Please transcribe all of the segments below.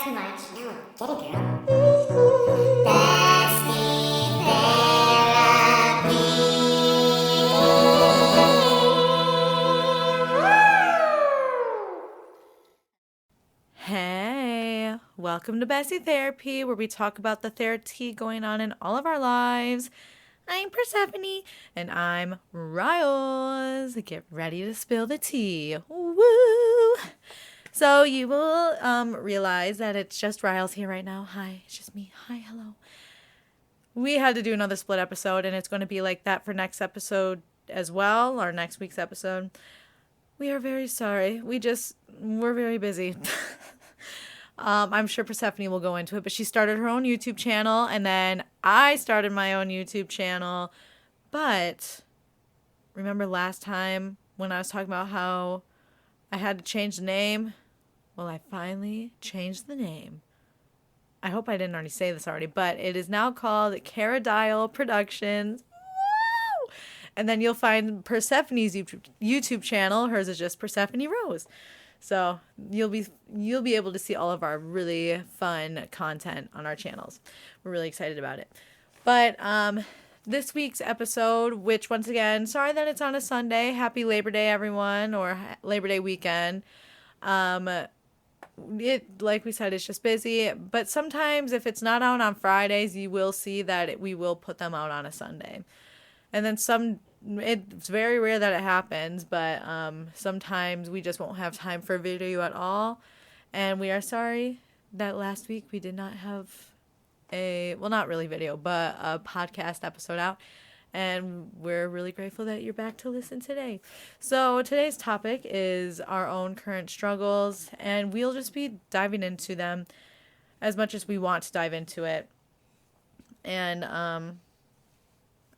too much. No, get it, girl. Bestie therapy. Hey, welcome to Bestie Therapy, where we talk about the therapy going on in all of our lives. I'm Persephone, and I'm Riles. Get ready to spill the tea. Woo! So you will realize that it's just Riles here right now. Hi, it's just me. Hi, hello. We had to do another split episode, and it's going to be like that for next episode as well, or next week's episode. We are very sorry. We're very busy. I'm sure Persephone will go into it, but she started her own YouTube channel, and then I started my own YouTube channel. But remember last time when I was talking about how I had to change the name? Well, I finally changed the name. I hope I didn't already say this already, but it is now called Caradile Productions. Woo! And then you'll find Persephone's YouTube channel. Hers is just Persephone Rose. So you'll be able to see all of our really fun content on our channels. We're really excited about it. But this week's episode, which once again, sorry that it's on a Sunday. Happy Labor Day, everyone, or Labor Day weekend. It, like we said, it's just busy. But sometimes if it's not out on Fridays, you will see that we will put them out on a Sunday. And then it's very rare that it happens, but sometimes we just won't have time for a video at all. And we are sorry that last week we did not have not really video, but a podcast episode out. And we're really grateful that you're back to listen today. So today's topic is our own current struggles, and we'll just be diving into them as much as we want to dive into it. And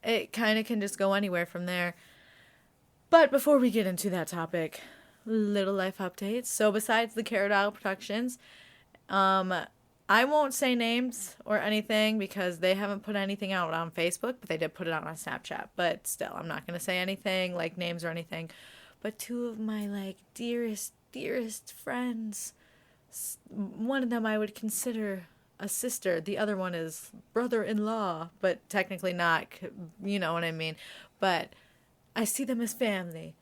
it kind of can just go anywhere from there. But before we get into that topic, little life updates. So besides the Caradile Productions, I won't say names or anything because they haven't put anything out on Facebook, but they did put it out on Snapchat. But still, I'm not going to say anything like names or anything. But two of my dearest friends, one of them I would consider a sister. The other one is brother-in-law, but technically not, you know what I mean. But I see them as family.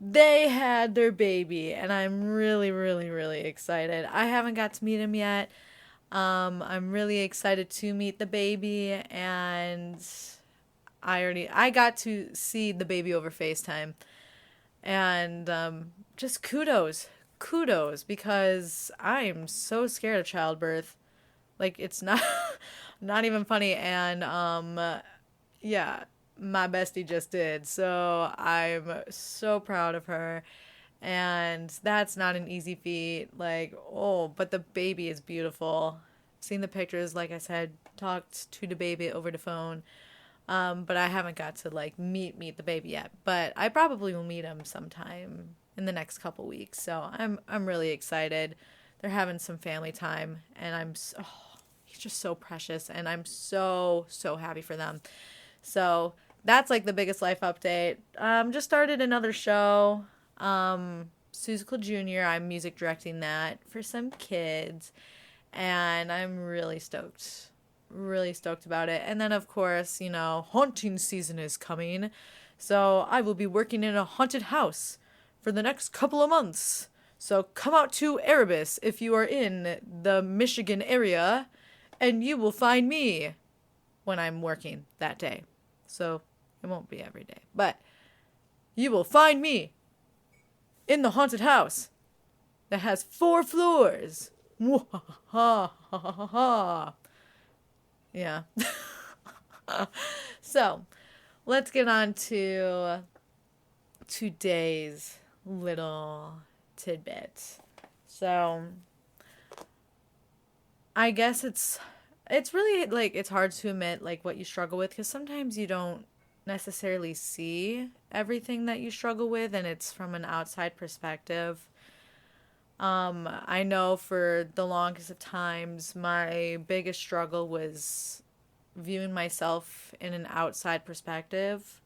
They had their baby, and I'm really, really, really excited. I haven't got to meet him yet. I'm really excited to meet the baby, and I got to see the baby over FaceTime. And just kudos, because I'm so scared of childbirth. It's not even funny. And yeah, my bestie just did. So I'm so proud of her. And that's not an easy feat. But the baby is beautiful. Seen the pictures, like I said, talked to the baby over the phone. But I haven't got to meet the baby yet. But I probably will meet him sometime in the next couple weeks. So I'm really excited. They're having some family time, and he's just so precious, and I'm so happy for them. So that's the biggest life update. Just started another show, Susical Jr. I'm music directing that for some kids, and I'm really stoked about it. And then of course, haunting season is coming, so I will be working in a haunted house for the next couple of months. So come out to Erebus if you are in the Michigan area, and you will find me when I'm working that day. So it won't be every day, but you will find me in the haunted house that has 4 floors. Yeah. So let's get on to today's little tidbit. So I guess it's really it's hard to admit what you struggle with, because sometimes you don't necessarily see everything that you struggle with, and it's from an outside perspective. I know for the longest of times my biggest struggle was viewing myself in an outside perspective.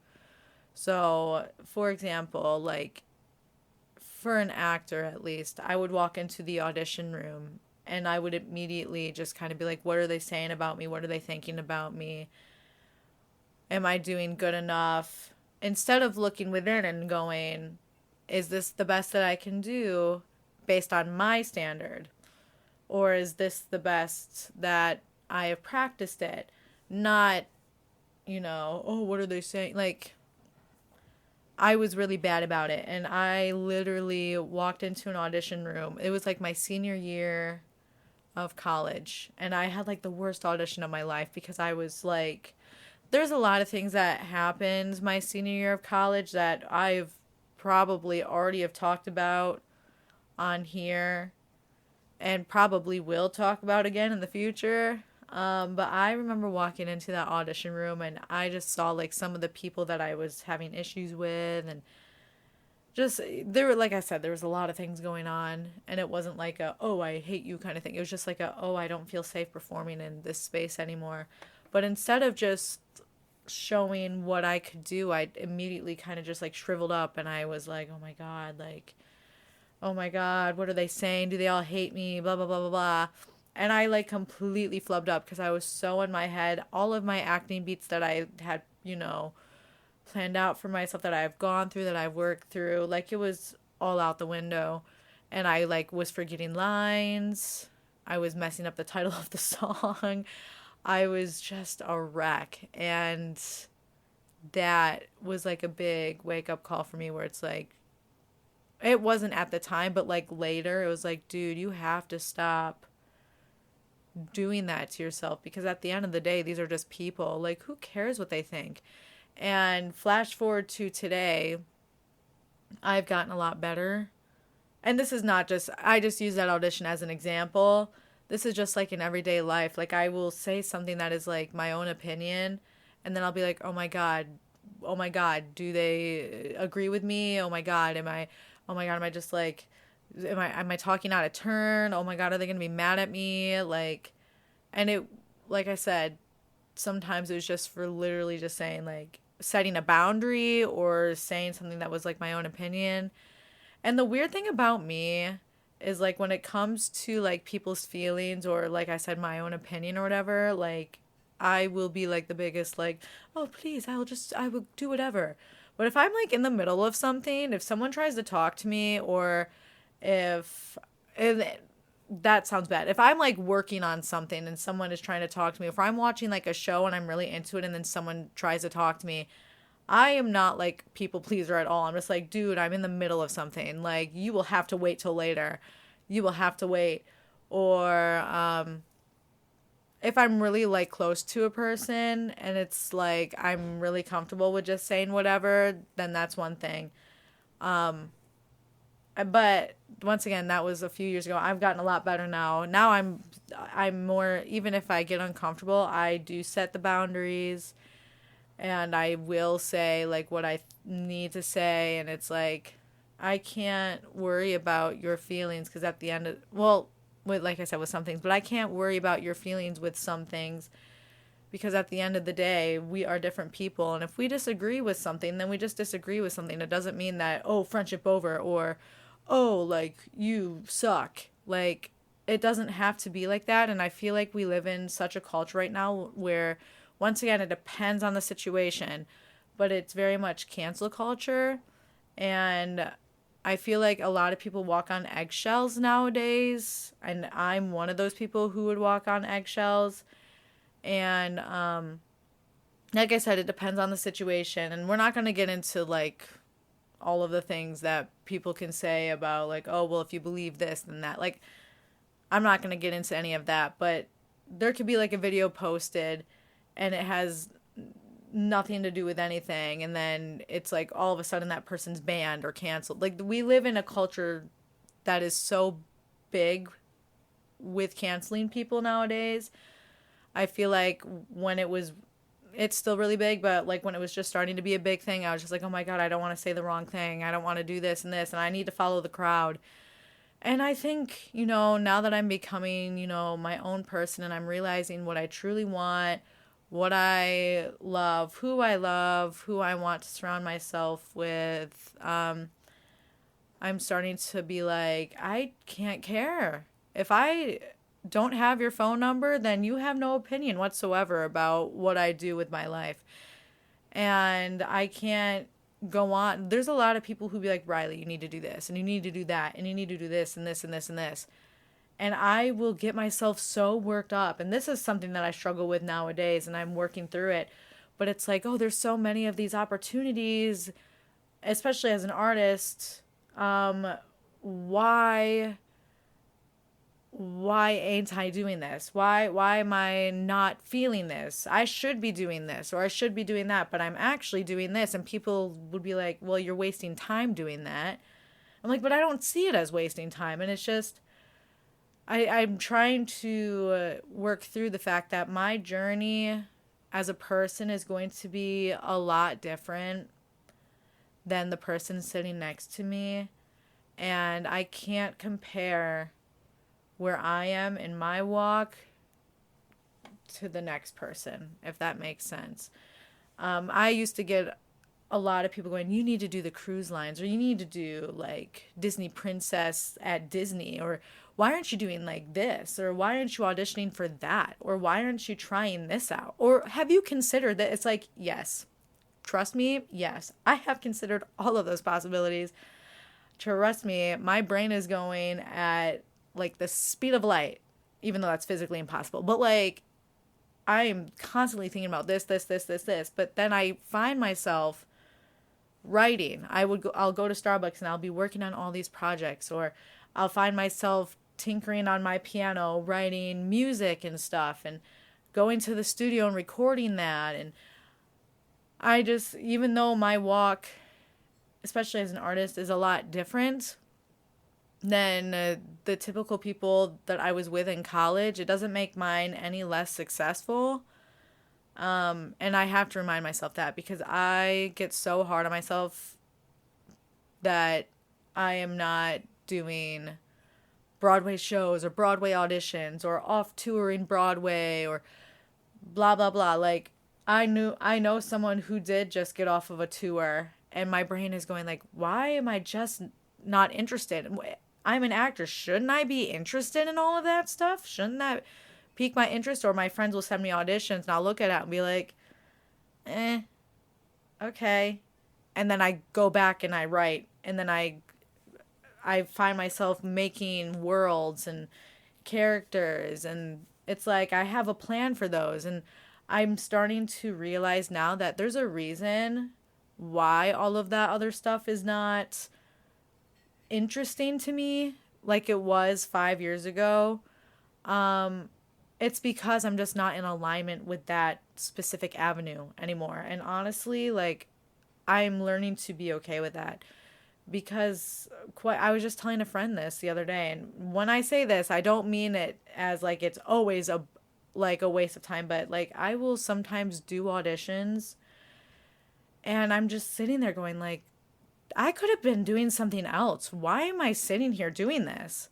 So for example, for an actor at least, I would walk into the audition room and I would immediately just kind of be like, what are they saying about me? What are they thinking about me? Am I doing good enough? Instead of looking within and going, is this the best that I can do based on my standard? Or is this the best that I have practiced it? Not, oh, what are they saying? Like, I was really bad about it. And I literally walked into an audition room. It was like my senior year of college. And I had like the worst audition of my life because I was like, there's a lot of things that happened my senior year of college that I've probably already have talked about on here and probably will talk about again in the future. But I remember walking into that audition room and I just saw like some of the people that I was having issues with, and just there were, like I said, there was a lot of things going on, and it wasn't like a, oh, I hate you kind of thing. It was just like a, oh, I don't feel safe performing in this space anymore. But instead of just showing what I could do, I immediately kind of just like shriveled up, and I was like, oh my God, like, oh my God, what are they saying? Do they all hate me? Blah, blah, blah, blah, blah. And I like completely flubbed up because I was so in my head. All of my acting beats that I had, planned out for myself, that I've gone through, that I've worked through, like it was all out the window. And I like was forgetting lines. I was messing up the title of the song. I was just a wreck. And that was like a big wake up call for me, where it's like, it wasn't at the time, but like later, it was like, dude, you have to stop doing that to yourself, because at the end of the day, these are just people. Like, who cares what they think? And flash forward to today, I've gotten a lot better. And this is not just, I just use that audition as an example. This is just like in everyday life. Like, I will say something that is like my own opinion, and then I'll be like, oh my God, do they agree with me? Oh my God, am I just like, am I talking out of turn? Oh my God, are they going to be mad at me? Like, and it, like I said, sometimes it was just for literally just saying, like, setting a boundary or saying something that was like my own opinion. And the weird thing about me is, like, when it comes to like people's feelings, or like I said, my own opinion or whatever, like, I will be like the biggest, like, oh, please, I will do whatever. But if I'm like in the middle of something, if someone tries to talk to me, or if that sounds bad. If I'm like working on something and someone is trying to talk to me, if I'm watching like a show and I'm really into it and then someone tries to talk to me, I am not like people pleaser at all. I'm just like, dude, I'm in the middle of something. Like, you will have to wait till later. You will have to wait. Or if I'm really like close to a person and it's like I'm really comfortable with just saying whatever, then that's one thing. But once again, that was a few years ago. I've gotten a lot better now. Now I'm more, even if I get uncomfortable, I do set the boundaries, and I will say like what I need to say, and it's like, I can't worry about your feelings, because at the end of, well, with, like I said, with some things, but I can't worry about your feelings with some things, because at the end of the day, we are different people, and if we disagree with something, then we just disagree with something. It doesn't mean that, oh, friendship over, or oh, like, you suck. Like, it doesn't have to be like that. And I feel like we live in such a culture right now where, once again, it depends on the situation, but it's very much cancel culture. And I feel like a lot of people walk on eggshells nowadays, and I'm one of those people who would walk on eggshells. And like I said, it depends on the situation, and we're not going to get into like all of the things that people can say about like, oh, well, if you believe this, then that. Like, I'm not going to get into any of that, but there could be like a video posted and it has nothing to do with anything, and then it's like all of a sudden that person's banned or canceled. Like, we live in a culture that is so big with canceling people nowadays. I feel like when it's still really big, but like when it was just starting to be a big thing, I was just like, oh my God, I don't want to say the wrong thing. I don't want to do this and this, and I need to follow the crowd. And I think, now that I'm becoming, my own person, and I'm realizing what I truly want, what I love, who I want to surround myself with, I'm starting to be like, I can't care. If I don't have your phone number, then you have no opinion whatsoever about what I do with my life. And I can't go on. There's a lot of people who be like, Riley, you need to do this, and you need to do that, and you need to do this, and this, and this, and this. And I will get myself so worked up. And this is something that I struggle with nowadays, and I'm working through it. But it's like, oh, there's so many of these opportunities, especially as an artist. Why ain't I doing this? Why am I not feeling this? I should be doing this, or I should be doing that, but I'm actually doing this. And people would be like, well, you're wasting time doing that. I'm like, but I don't see it as wasting time. And it's just, I'm trying to work through the fact that my journey as a person is going to be a lot different than the person sitting next to me. And I can't compare where I am in my walk to the next person, if that makes sense. I used to get a lot of people going, you need to do the cruise lines, or you need to do like Disney princess at Disney, or why aren't you doing like this, or why aren't you auditioning for that, or why aren't you trying this out, or have you considered that? It's like, yes, trust me, yes, I have considered all of those possibilities. Trust me, my brain is going at like the speed of light, even though that's physically impossible. But like, I am constantly thinking about this. But then I find myself writing. I'll go to Starbucks and I'll be working on all these projects, or I'll find myself tinkering on my piano, writing music and stuff, and going to the studio and recording that. And I just, even though my walk, especially as an artist, is a lot different than the typical people that I was with in college, it doesn't make mine any less successful. And I have to remind myself that, because I get so hard on myself that I am not doing Broadway shows or Broadway auditions or off touring Broadway or blah, blah, blah. Like, I know someone who did just get off of a tour, and my brain is going like, why am I just not interested? I'm an actor. Shouldn't I be interested in all of that stuff? Shouldn't that pique my interest? Or my friends will send me auditions and I'll look at it and be like, okay. And then I go back and I write, and then I find myself making worlds and characters, and it's like I have a plan for those. And I'm starting to realize now that there's a reason why all of that other stuff is not interesting to me like it was 5 years ago. It's because I'm just not in alignment with that specific avenue anymore. And honestly, like, I'm learning to be okay with that, because I was just telling a friend this the other day, and when I say this, I don't mean it as like it's always a waste of time, but like, I will sometimes do auditions and I'm just sitting there going like, I could have been doing something else. Why am I sitting here doing this?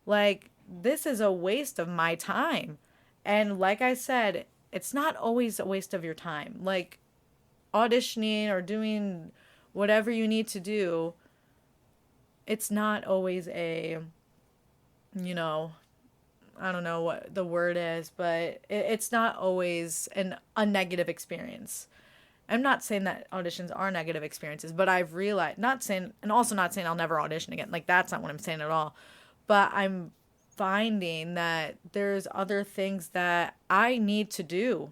Like, this is a waste of my time. And like I said, it's not always a waste of your time. Like, auditioning or doing whatever you need to do, it's not always a, I don't know what the word is, but it's not always a negative experience. I'm not saying that auditions are negative experiences, but I've realized, not saying I'll never audition again. Like, that's not what I'm saying at all. But I'm finding that there's other things that I need to do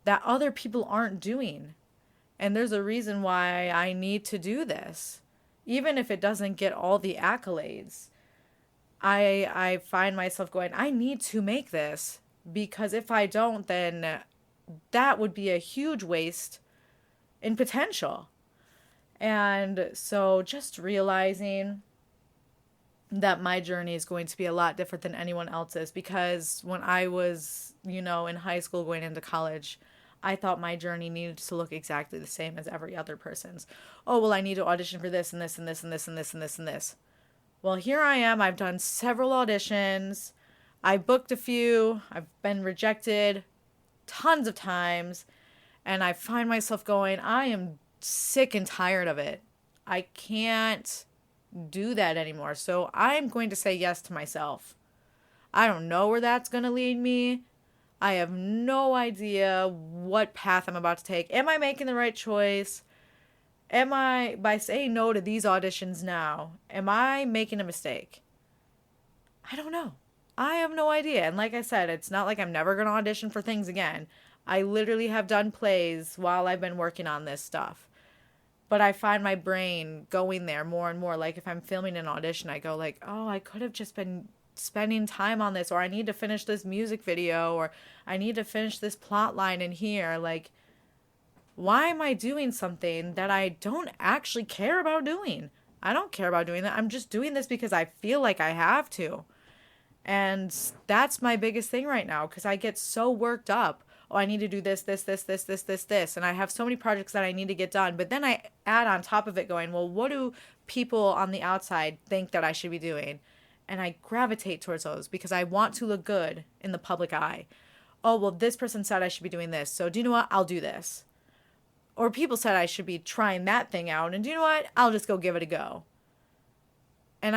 that other people aren't doing. And there's a reason why I need to do this. Even if it doesn't get all the accolades, I find myself going, I need to make this, because if I don't, then that would be a huge waste in potential. And so just realizing that my journey is going to be a lot different than anyone else's, because when I was, in high school going into college, I thought my journey needed to look exactly the same as every other person's. Oh, well, I need to audition for this and this and this and this and this and this and this. Well, here I am. I've done several auditions. I booked a few. I've been rejected tons of times. And I find myself going, I am sick and tired of it. I can't do that anymore. So I'm going to say yes to myself. I don't know where that's going to lead me. I have no idea what path I'm about to take. Am I making the right choice? Am I, by saying no to these auditions now, am I making a mistake? I don't know. I have no idea. And like I said, it's not like I'm never going to audition for things again. I literally have done plays while I've been working on this stuff. But I find my brain going there more and more. Like if I'm filming an audition, I go like, oh, I could have just been spending time on this, or I need to finish this music video, or I need to finish this plot line in here. Like, why am I doing something that I don't actually care about doing? I don't care about doing that. I'm just doing this because I feel like I have to. And that's my biggest thing right now because I get so worked up. Oh, I need to do this. And I have so many projects that I need to get done. But then I add on top of it going, well, what do people on the outside think that I should be doing? And I gravitate towards those because I want to look good in the public eye. Oh, well, this person said I should be doing this. So do you know what? I'll do this. Or people said I should be trying that thing out. And do you know what? I'll just go give it a go. And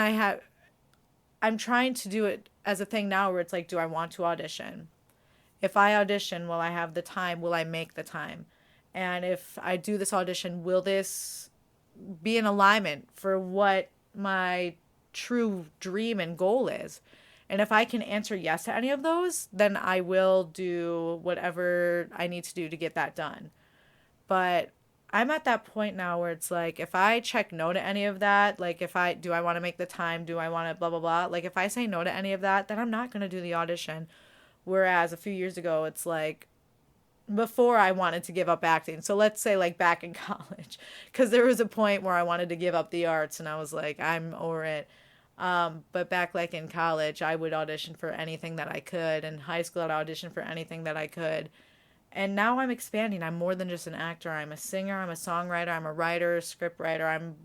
I'm trying to do it as a thing now where it's like, do I want to audition? If I audition, will I have the time? Will I make the time? And if I do this audition, will this be in alignment for what my true dream and goal is? And if I can answer yes to any of those, then I will do whatever I need to do to get that done. But I'm at that point now where it's like, if I check no to any of that, like do I want to make the time? Do I want to blah, blah, blah? Like if I say no to any of that, then I'm not going to do the audition. Whereas a few years ago, it's like before I wanted to give up acting. So let's say like back in college, because there was a point where I wanted to give up the arts and I was like, I'm over it. But back like in college, I would audition for anything that I could. In high school, I'd audition for anything that I could. And now I'm expanding. I'm more than just an actor. I'm a singer. I'm a songwriter. I'm a writer, script writer. I'm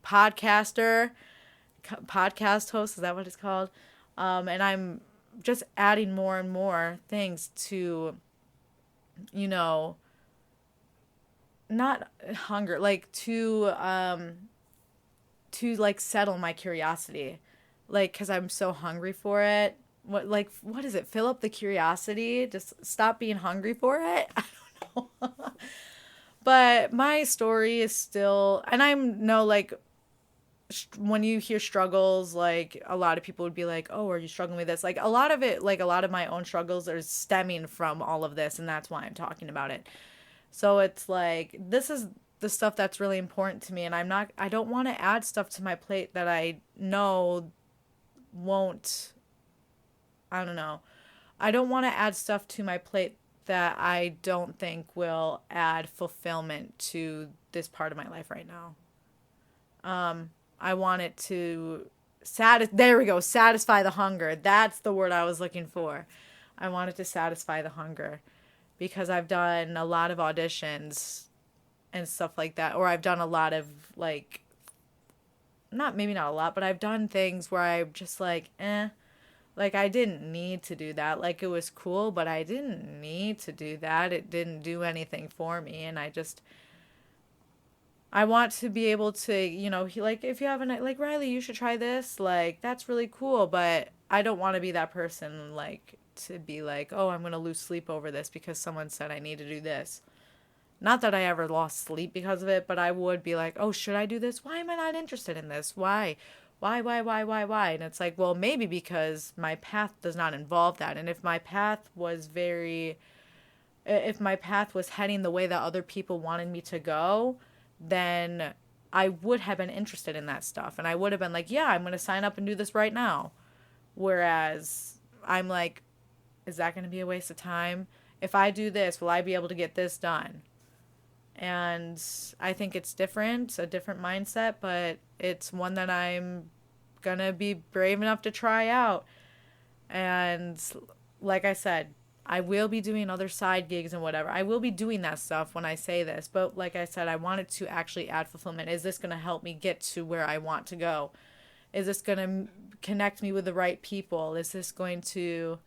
podcaster, podcast host. Is that what it's called? And I'm just adding more and more things to, not hunger, like to like settle my curiosity, like because I'm so hungry for it. What is it? Fill up the curiosity. Just stop being hungry for it. I don't know. But my story is still, and I'm no like, when you hear struggles, like a lot of people would be like, oh, are you struggling with this? Like a lot of it, like a lot of my own struggles are stemming from all of this. And that's why I'm talking about it. So it's like, this is the stuff that's really important to me. And I don't want to add stuff to my plate that I know won't, I don't know. I don't want to add stuff to my plate that I don't think will add fulfillment to this part of my life right now. I want it to satisfy the hunger. That's the word I was looking for. I want it to satisfy the hunger because I've done a lot of auditions and stuff like that. Or I've done a lot of like, maybe not a lot, but I've done things where I'm just like, like I didn't need to do that. Like it was cool, but I didn't need to do that. It didn't do anything for me. And I want to be able to, like if you have like Riley, you should try this. Like that's really cool. But I don't want to be that person like to be like, oh, I'm going to lose sleep over this because someone said I need to do this. Not that I ever lost sleep because of it, but I would be like, oh, should I do this? Why am I not interested in this? Why? And it's like, well, maybe because my path does not involve that. And if my path was heading the way that other people wanted me to go, then I would have been interested in that stuff. And I would have been like, yeah, I'm going to sign up and do this right now. Whereas I'm like, is that going to be a waste of time? If I do this, will I be able to get this done? And I think it's a different mindset, but it's one that I'm going to be brave enough to try out. And like I said, I will be doing other side gigs and whatever. I will be doing that stuff when I say this. But like I said, I want it to actually add fulfillment. Is this going to help me get to where I want to go? Is this going to connect me with the right people? Is this going to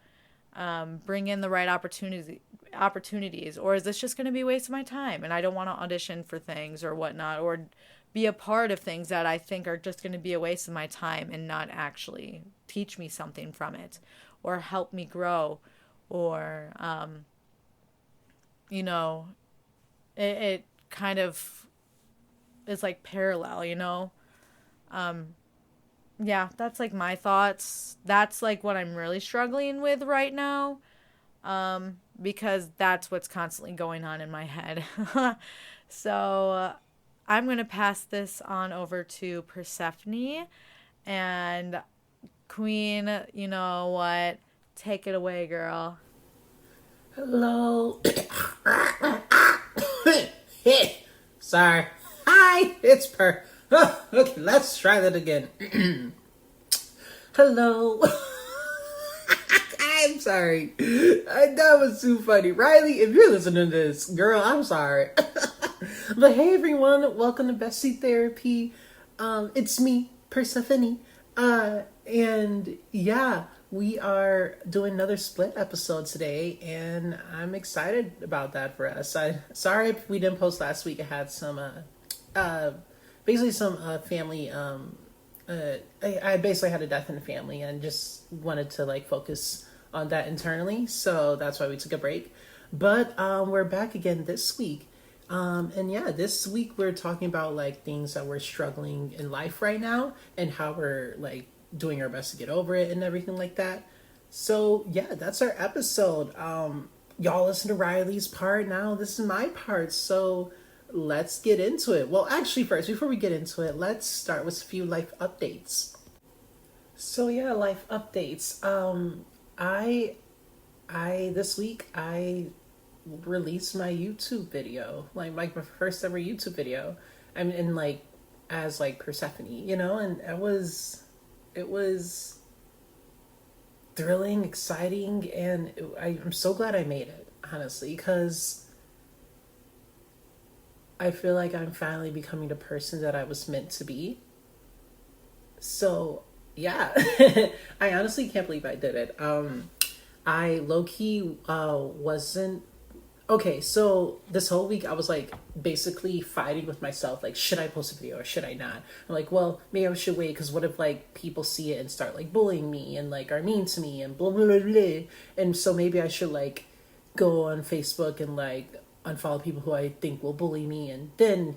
bring in the right opportunities, or is this just going to be a waste of my time and I don't want to audition for things or whatnot, or be a part of things that I think are just going to be a waste of my time and not actually teach me something from it or help me grow or, you know, it kind of is like parallel, you know? Yeah, that's like my thoughts. That's like what I'm really struggling with right now. Because that's what's constantly going on in my head. So I'm going to pass this on over to Persephone and Queen, you know what? Take it away, girl. Hello. Sorry. Hi, it's Per. Okay, let's try that again. Hello. I'm sorry. That was too funny. Riley, if you're listening to this, girl, I'm sorry. But hey, everyone. Welcome to Bestie Therapy. It's me, Persephone. And yeah, we are doing another split episode today, and I'm excited about that for us. Sorry if we didn't post last week. I had some, basically some family. I basically had a death in the family, and just wanted to like focus on that internally. So that's why we took a break. But we're back again this week. And yeah, this week we're talking about like things that we're struggling in life right now and how we're like doing our best to get over it and everything like that. So yeah, that's our episode. Y'all listen to Riley's part now. This is my part. So let's get into it. Well, actually first, before we get into it, let's start with a few life updates. So yeah, life updates. I this week I released my YouTube video, like my first ever YouTube video. I mean, and like as like Persephone, you know, and it was thrilling, exciting, and I'm so glad I made it, honestly, because I feel like I'm finally becoming the person that I was meant to be. So yeah, I honestly can't believe I did it. I low-key wasn't okay. So this whole week I was like basically fighting with myself, like, should I post a video or should I not? I'm like, well, maybe I should wait, because what if like people see it and start like bullying me and like are mean to me and blah blah blah blah. And so maybe I should like go on Facebook and like unfollow people who I think will bully me, and then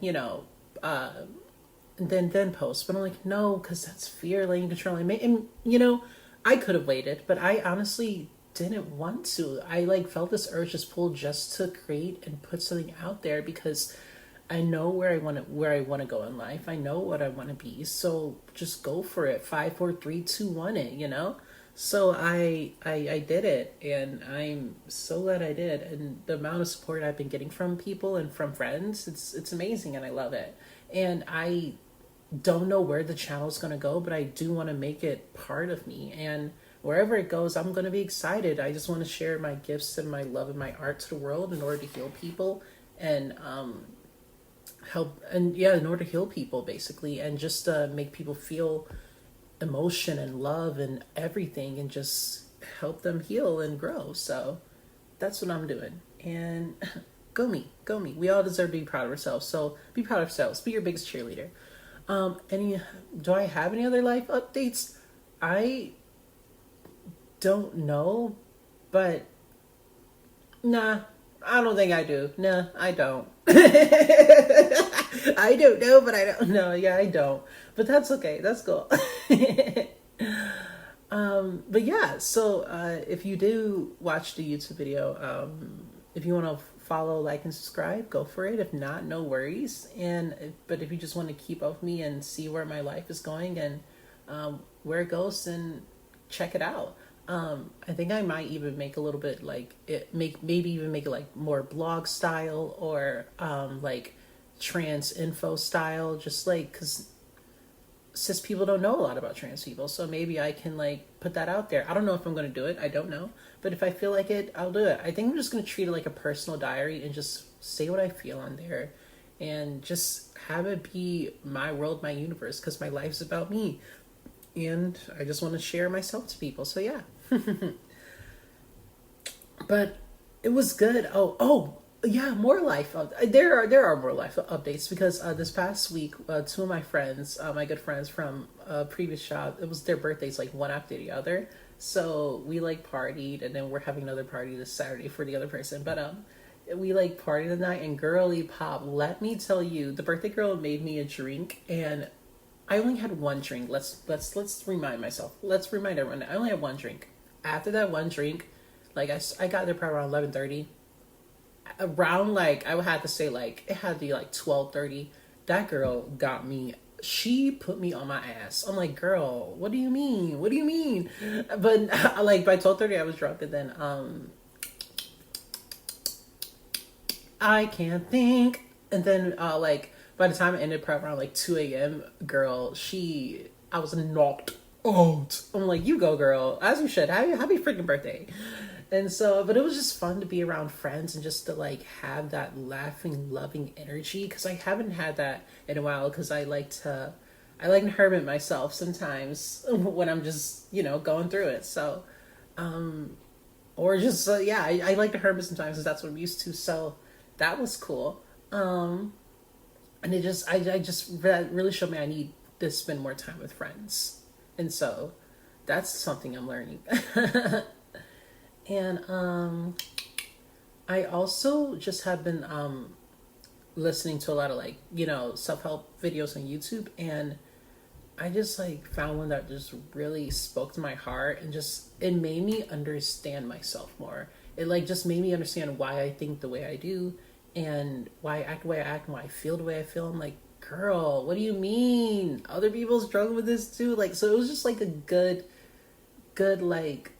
then post. But I'm like, no, because that's fear, letting control. And I could have waited, but I honestly didn't want to. I like felt this urge, this pull, just to create and put something out there, because I know where I want to go in life. I know what I want to be. So just go for it. 5, 4, 3, 2, 1 it, So I did it, and I'm so glad I did. And the amount of support I've been getting from people and from friends, it's amazing, and I love it. And I don't know where the channel's going to go, but I do want to make it part of me, and wherever it goes, I'm going to be excited. I just want to share my gifts and my love and my art to the world in order to heal people and help, and yeah, in order to heal people basically, and just make people feel emotion and love and everything, and just help them heal and grow. So that's what I'm doing. And go me. We all deserve to be proud of ourselves. So be proud of yourselves. Be your biggest cheerleader. Do I have any other life updates? I don't know, but nah, I don't think I do. Nah, I don't. I don't know, but I don't know. Yeah, I don't. But that's okay. That's cool. But yeah, so if you do watch the YouTube video, if you want to follow, like, and subscribe, go for it. If not, no worries. But if you just want to keep up with me and see where my life is going and where it goes, then check it out. I think I might even make a little bit maybe even make it like more blog style, or like trans info style, just like, because cis people don't know a lot about trans people, so maybe I can like put that out there. I don't know if I'm going to do it. I don't know. But if I feel like it, I'll do it. I think I'm just going to treat it like a personal diary and just say what I feel on there and just have it be my world, my universe, because my life's about me. And I just want to share myself to people. So yeah. But it was good. Oh, Yeah, more life. There are more life updates because this past week, two of my friends, my good friends from a previous job, it was their birthdays like one after the other. So we like partied, and then we're having another party this Saturday for the other person. But we like partied the night, and girly pop. Let me tell you, the birthday girl made me a drink, and I only had one drink. Let's remind myself. Let's remind everyone. I only had one drink. After that one drink, like I got there probably around 11:30. Around like I would have to say like it had to be like 12:30. That girl got me. She put me on my ass. I'm like, girl, what do you mean? What do you mean? But like by 12:30, I was drunk, and then I can't think. And then like by the time it ended, probably around like 2 a.m. Girl, I was knocked out. I'm like, you go, girl, as you should. Happy freaking birthday. And so, but it was just fun to be around friends and just to like have that laughing, loving energy because I haven't had that in a while because I like to hermit myself sometimes when I'm just going through it. So, or just yeah, I like to hermit sometimes because that's what I'm used to. So that was cool. And I just that really showed me I need to spend more time with friends, and so that's something I'm learning. And I also just have been listening to a lot of like self-help videos on YouTube, and I just like found one that just really spoke to my heart and just it made me understand myself more. It like just made me understand why I think the way I do and why I act the way I act and why I feel the way I feel. I'm like, girl, what do you mean? Other people struggle with this too. Like, so it was just like a good like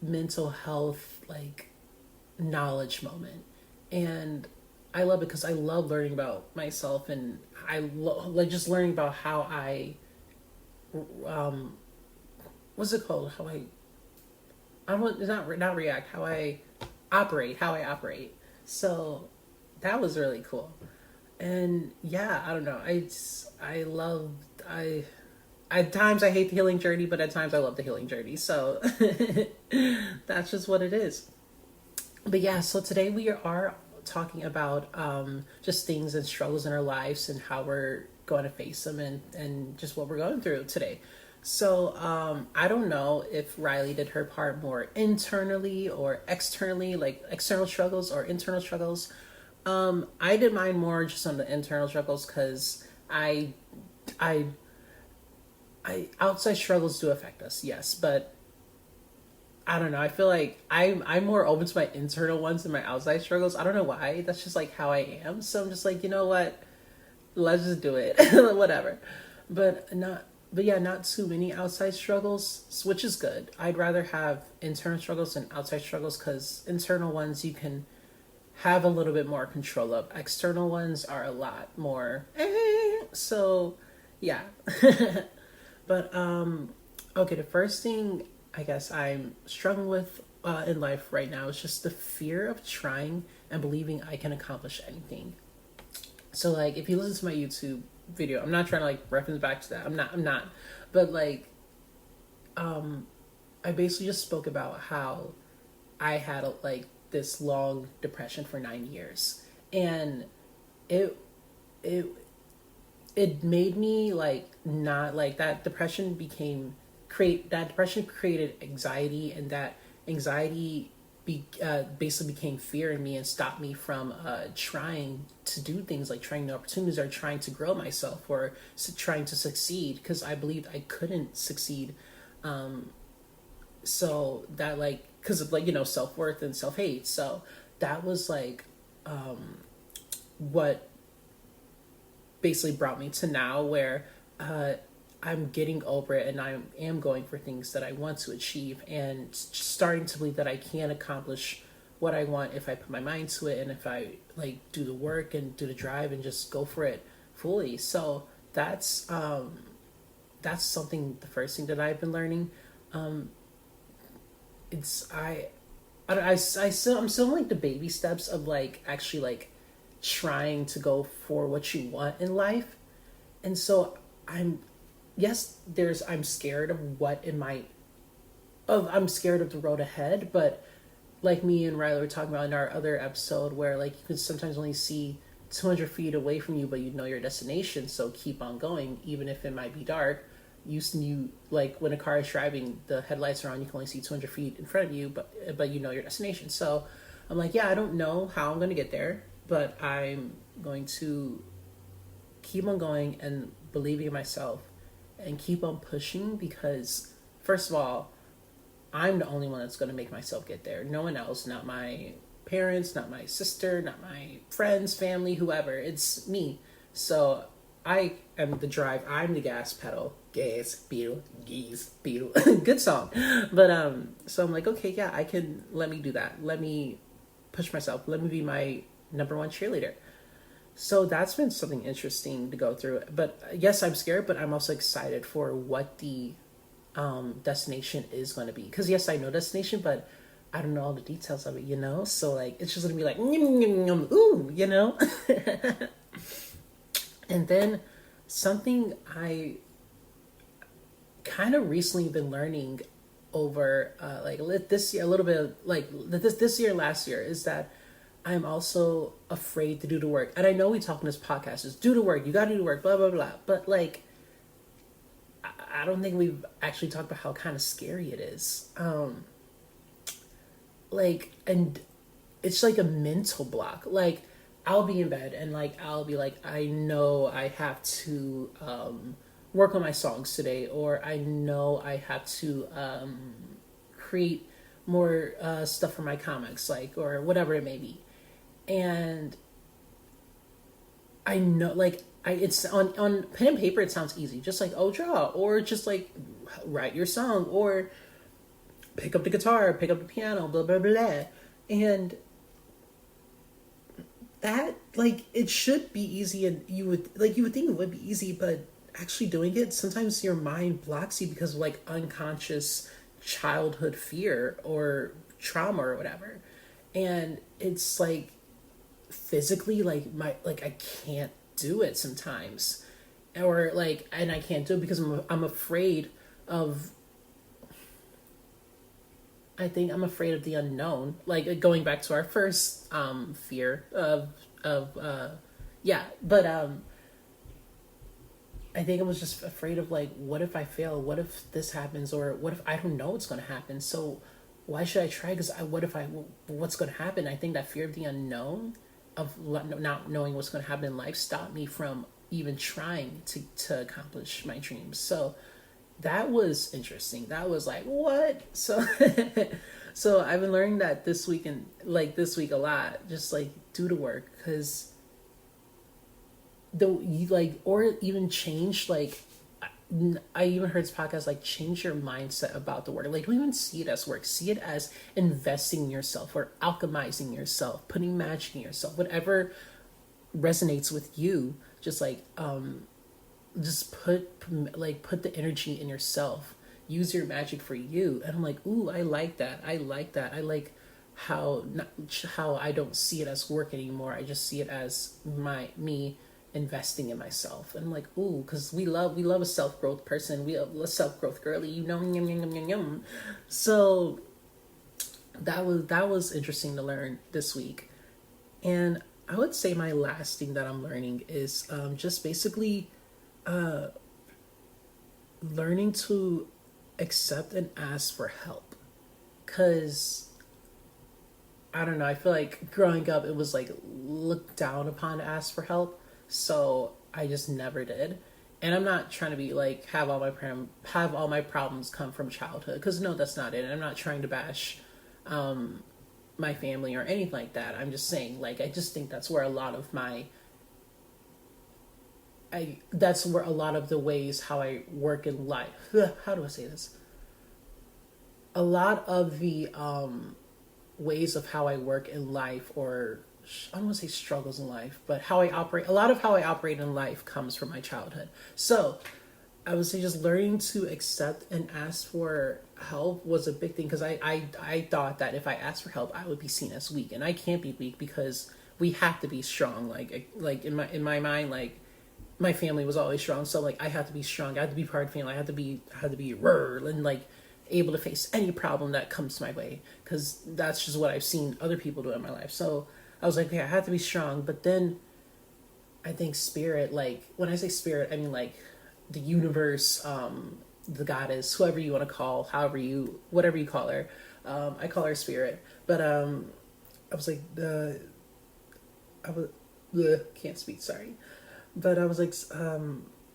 mental health like knowledge moment. And I love it because I love learning about myself, and like just learning about how I what's it called? I want not react, how I operate. So that was really cool. And yeah, I don't know. I love I at times I hate the healing journey, but at times I love the healing journey. So that's just what it is. But yeah, so today we are talking about just things and struggles in our lives and how we're going to face them and just what we're going through today. So I don't know if Riley did her part more internally or externally, like external struggles or internal struggles. I did mine more just on the internal struggles because I outside struggles do affect us, yes, but I don't know. I feel like I'm more open to my internal ones than my outside struggles. I don't know why. That's just like how I am. So I'm just like, you know what? Let's just do it. Whatever. But yeah, not too many outside struggles, which is good. I'd rather have internal struggles than outside struggles because internal ones you can have a little bit more control of. External ones are a lot more. So yeah. But okay, the first thing I guess I'm struggling with in life right now is just the fear of trying and believing I can accomplish anything. So like if you listen to my YouTube video, I'm not trying to like reference back to that. I'm not. But like I basically just spoke about how I had like this long depression for 9 years. And it it it made me like not like that depression created anxiety, and that anxiety basically became fear in me and stopped me from trying to do things like trying new opportunities or trying to grow myself or trying to succeed because I believed I couldn't succeed. So that like because of like self-worth and self-hate. So that was like what basically brought me to now where I'm getting over it and I am going for things that I want to achieve and starting to believe that I can accomplish what I want if I put my mind to it and if I like do the work and do the drive and just go for it fully. So that's something, the first thing that I've been learning. It's I'm still like the baby steps of like actually like trying to go for what you want in life. And so I'm scared of what it might I'm scared of the road ahead, but like me and Riley were talking about in our other episode, where like you can sometimes only see 200 feet away from you, but you know your destination, so keep on going, even if it might be dark. You like when a car is driving, the headlights are on, you can only see 200 feet in front of you, but you know your destination. So I'm like, yeah, I don't know how I'm going to get there, but I'm going to keep on going and believing in myself and keep on pushing, because first of all, I'm the only one that's going to make myself get there. No one else, not my parents, not my sister, not my friends, family, whoever. It's me. So I am the drive. I'm the gas pedal. Gas, pedal, geese, pedal. Good song. But so I'm like, okay, yeah, I can. Let me do that. Let me push myself. Let me be my number one cheerleader. So that's been something interesting to go through. But yes, I'm scared, but I'm also excited for what the destination is going to be. Because yes, I know destination, but I don't know all the details of it, you know? So like, it's just going to be like, ooh, you know? And then something I kind of recently been learning over like this year, a little bit like this year, last year, is that I'm also afraid to do the work. And I know we talk in this podcast is do the work, you gotta do the work, blah, blah, blah. But like, I don't think we've actually talked about how kind of scary it is. Like, and it's like a mental block. Like, I'll be in bed and like, I'll be like, I know I have to, work on my songs today, or I know I have to, create more, stuff for my comics, like, or whatever it may be. And I know, like, it's on pen and paper, it sounds easy. Just like, oh, draw, or just like write your song, or pick up the guitar, pick up the piano, blah, blah, blah. And that, like, it should be easy, and you would think it would be easy, but actually doing it, sometimes your mind blocks you because of like unconscious childhood fear or trauma or whatever. And it's like, physically, like I can't do it sometimes, or like, and I can't do it because I'm afraid of, I think I'm afraid of the unknown, like going back to our first fear of yeah. But I think I was just afraid of like, what if I fail, what if this happens, or what if I don't know what's going to happen, so why should I try? Because what's going to happen? I think that fear of the unknown, of not knowing what's going to happen in life, stopped me from even trying to accomplish my dreams. So that was interesting. That was like, what? So so I've been learning that this week, and like this week a lot, just like do the work, because or even change, like, I even heard this podcast, like, change your mindset about the work. Like, don't even see it as work. See it as investing in yourself, or alchemizing yourself, putting magic in yourself, whatever resonates with you. Just like, just put the energy in yourself. Use your magic for you. And I'm like, ooh, I like that. I like that. I like how I don't see it as work anymore. I just see it as me investing in myself. And I'm like, ooh, because we love a self-growth person. We love a self-growth girly, you know, yum, yum, yum, yum, yum. So that was interesting to learn this week. And I would say my last thing that I'm learning is just basically learning to accept and ask for help. Because I don't know, I feel like growing up it was like looked down upon to ask for help, so I just never did. And I'm not trying to be like have all my problems come from childhood, because no, that's not it. And I'm not trying to bash my family or anything like that. I'm just saying, like, I just think that's where a lot of the ways how I work in life. How do I say this? A lot of the ways of how I work in life, or I don't want to say struggles in life, but how I operate, a lot of how I operate in life comes from my childhood. So I would say just learning to accept and ask for help was a big thing, because I thought that if I asked for help, I would be seen as weak, and I can't be weak, because we have to be strong. Like in my mind, like, my family was always strong, so like I had to be strong. I had to be part of the family. I had to be and like able to face any problem that comes my way, because that's just what I've seen other people do in my life. So I was like, okay, I have to be strong. But then I think spirit, like when I say spirit, I mean like the universe, the goddess, whoever you want to call, whatever you call her. I call her spirit. But I was like, I was, can't speak, sorry. But I was like,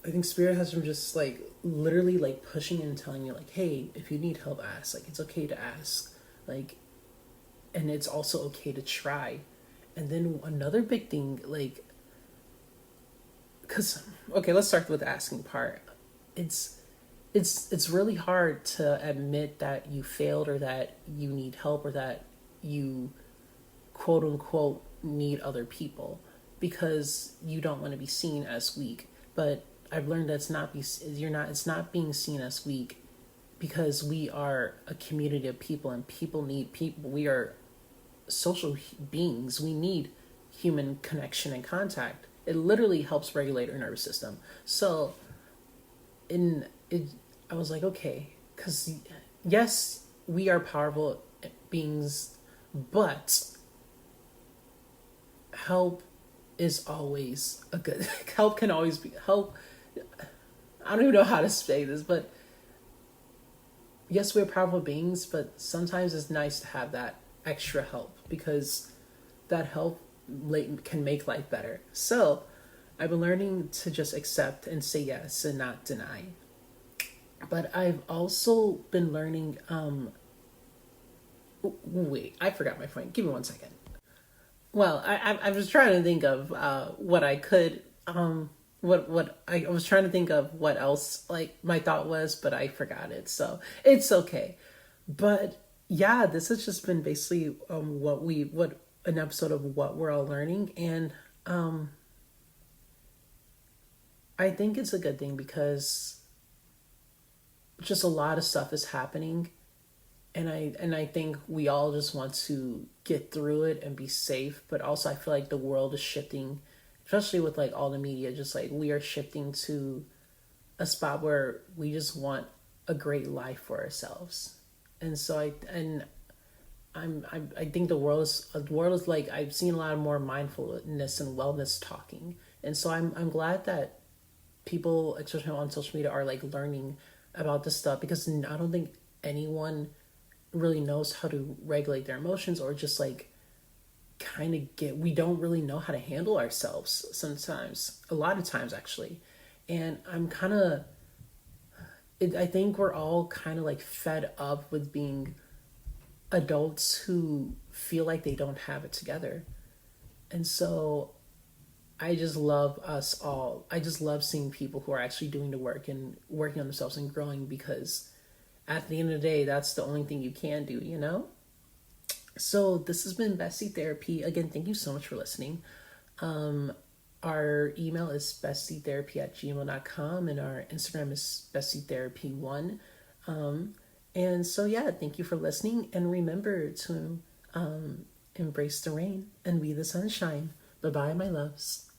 I think spirit has been just like literally like pushing and telling me like, hey, if you need help, ask. Like, it's okay to ask. Like, and it's also okay to try. And then another big thing, like, because okay, let's start with the asking part. It's really hard to admit that you failed, or that you need help, or that you quote unquote need other people, because you don't want to be seen as weak. But I've learned that it's not being seen as weak, because we are a community of people, and people need people. We are social beings. We need human connection and contact. It literally helps regulate our nervous system. So in it, I was like, okay, because yes, we are powerful beings, but help is always a good help can always be help. I don't even know how to say this, but yes, we're powerful beings, but sometimes it's nice to have that extra help, because that help can make life better. So I've been learning to just accept and say yes and not deny. But I've also been learning, wait, I forgot my point. Give me 1 second. Well, I was trying to think of what I could, what I was trying to think of what else like my thought was, but I forgot it. So it's okay. But yeah, this has just been basically what an episode of what we're all learning. And I think it's a good thing, because just a lot of stuff is happening, and I think we all just want to get through it and be safe. But also I feel like the world is shifting, especially with like all the media, just like we are shifting to a spot where we just want a great life for ourselves. And so I think the world is like, I've seen a lot of more mindfulness and wellness talking. And so I'm glad that people, especially on social media, are like learning about this stuff, because I don't think anyone really knows how to regulate their emotions, or just like we don't really know how to handle ourselves sometimes, a lot of times actually. And I think we're all kind of like fed up with being adults who feel like they don't have it together. And so I just love us all. I just love seeing people who are actually doing the work and working on themselves and growing, because at the end of the day, that's the only thing you can do, you know? So this has been Bestie Therapy. Again, thank you so much for listening. Our email is bestietherapy@gmail.com, and our Instagram is bestietherapy1. And so, yeah, thank you for listening. And remember to embrace the rain and be the sunshine. Bye-bye, my loves.